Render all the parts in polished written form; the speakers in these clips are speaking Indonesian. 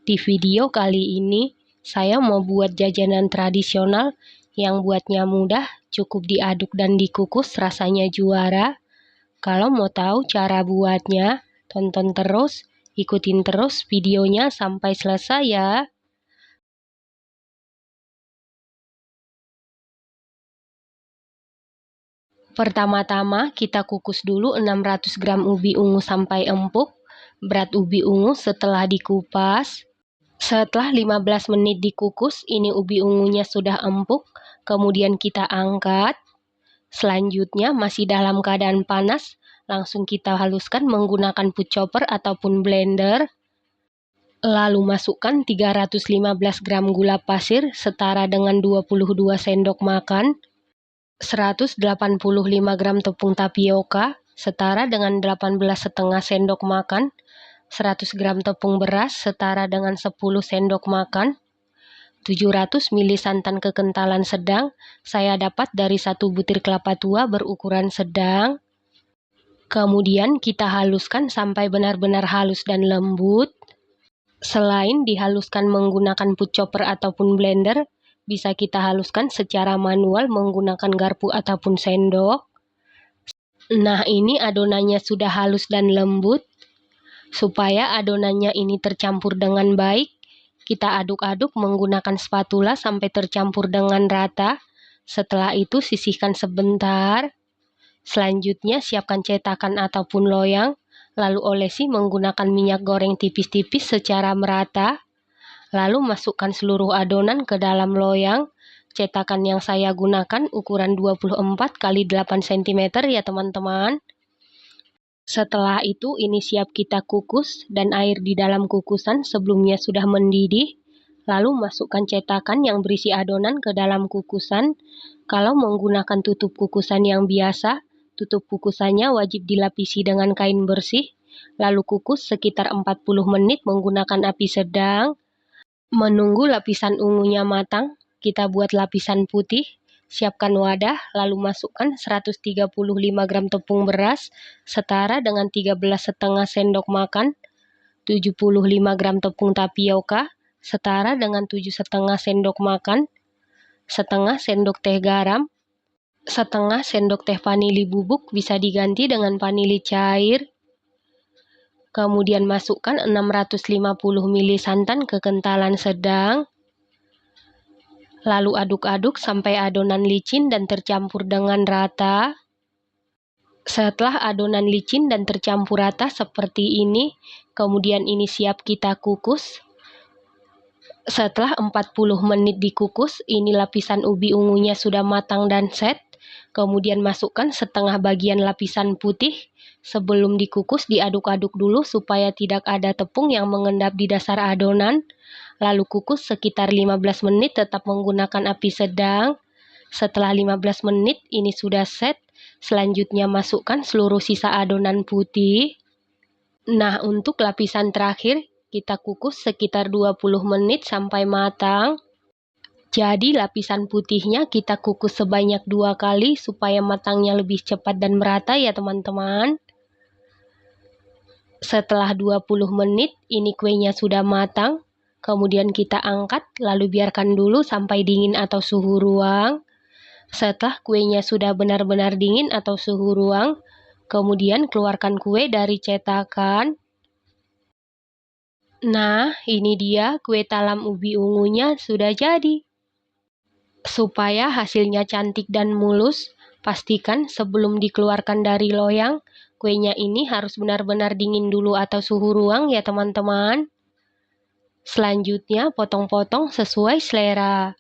Di video kali ini, saya mau buat jajanan tradisional yang buatnya mudah, cukup diaduk dan dikukus, rasanya juara. Kalau mau tahu cara buatnya, tonton terus, ikutin terus videonya sampai selesai ya. Pertama-tama kita kukus dulu 600 gram ubi ungu sampai empuk. Berat ubi ungu setelah dikupas. Setelah 15 menit dikukus, ini ubi ungunya sudah empuk. Kemudian kita angkat. Selanjutnya masih dalam keadaan panas, langsung kita haluskan menggunakan food chopper ataupun blender. Lalu masukkan 315 gram gula pasir setara dengan 22 sendok makan. 185 gram tepung tapioka setara dengan 18,5 sendok makan. 100 gram tepung beras setara dengan 10 sendok makan. 700 ml santan kekentalan sedang, saya dapat dari 1 butir kelapa tua berukuran sedang. Kemudian kita haluskan sampai benar-benar halus dan lembut. Selain dihaluskan menggunakan food chopper ataupun blender, bisa kita haluskan secara manual menggunakan garpu ataupun sendok. Nah, ini adonannya sudah halus dan lembut. Supaya adonannya ini tercampur dengan baik, kita aduk-aduk menggunakan spatula sampai tercampur dengan rata. Setelah itu sisihkan sebentar. Selanjutnya siapkan cetakan ataupun loyang, lalu olesi menggunakan minyak goreng tipis-tipis secara merata. Lalu masukkan seluruh adonan ke dalam loyang. Cetakan yang saya gunakan ukuran 24 x 8 cm ya teman-teman. Setelah itu ini siap kita kukus dan air di dalam kukusan sebelumnya sudah mendidih. Lalu masukkan cetakan yang berisi adonan ke dalam kukusan. Kalau menggunakan tutup kukusan yang biasa, tutup kukusannya wajib dilapisi dengan kain bersih. Lalu kukus sekitar 40 menit menggunakan api sedang. Menunggu lapisan ungunya matang, kita buat lapisan putih. Siapkan wadah, lalu masukkan 135 gram tepung beras setara dengan 13,5 sendok makan, 75 gram tepung tapioka setara dengan 7,5 sendok makan, setengah sendok teh garam, setengah sendok teh vanili bubuk bisa diganti dengan vanili cair. Kemudian masukkan 650 ml santan kekentalan sedang. Lalu aduk-aduk sampai adonan licin dan tercampur dengan rata. Setelah adonan licin dan tercampur rata seperti ini, kemudian ini siap kita kukus. Setelah 40 menit dikukus, ini lapisan ubi ungunya sudah matang dan set. Kemudian masukkan setengah bagian lapisan putih. Sebelum dikukus diaduk-aduk dulu supaya tidak ada tepung yang mengendap di dasar adonan. Lalu kukus sekitar 15 menit tetap menggunakan api sedang. Setelah 15 menit ini sudah set. Selanjutnya masukkan seluruh sisa adonan putih. Nah, untuk lapisan terakhir kita kukus sekitar 20 menit sampai matang. Jadi lapisan putihnya kita kukus sebanyak 2 kali supaya matangnya lebih cepat dan merata ya teman-teman. Setelah 20 menit ini kuenya sudah matang. Kemudian kita angkat, lalu biarkan dulu sampai dingin atau suhu ruang. Setelah kuenya sudah benar-benar dingin atau suhu ruang, kemudian keluarkan kue dari cetakan. Nah, ini dia kue talam ubi ungunya sudah jadi. Supaya hasilnya cantik dan mulus, pastikan sebelum dikeluarkan dari loyang, kuenya ini harus benar-benar dingin dulu atau suhu ruang ya teman-teman. Selanjutnya potong-potong sesuai selera.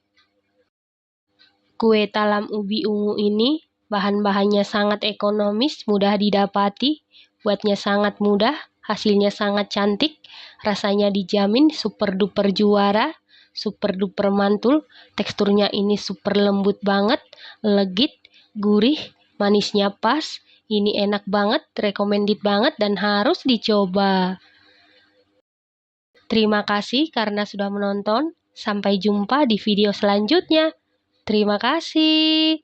Kue talam ubi ungu ini bahan-bahannya sangat ekonomis, mudah didapati, buatnya sangat mudah, hasilnya sangat cantik, rasanya dijamin super duper juara, super duper mantul, teksturnya ini super lembut banget, legit, gurih, manisnya pas, ini enak banget, recommended banget dan harus dicoba. Terima kasih karena sudah menonton. Sampai jumpa di video selanjutnya. Terima kasih.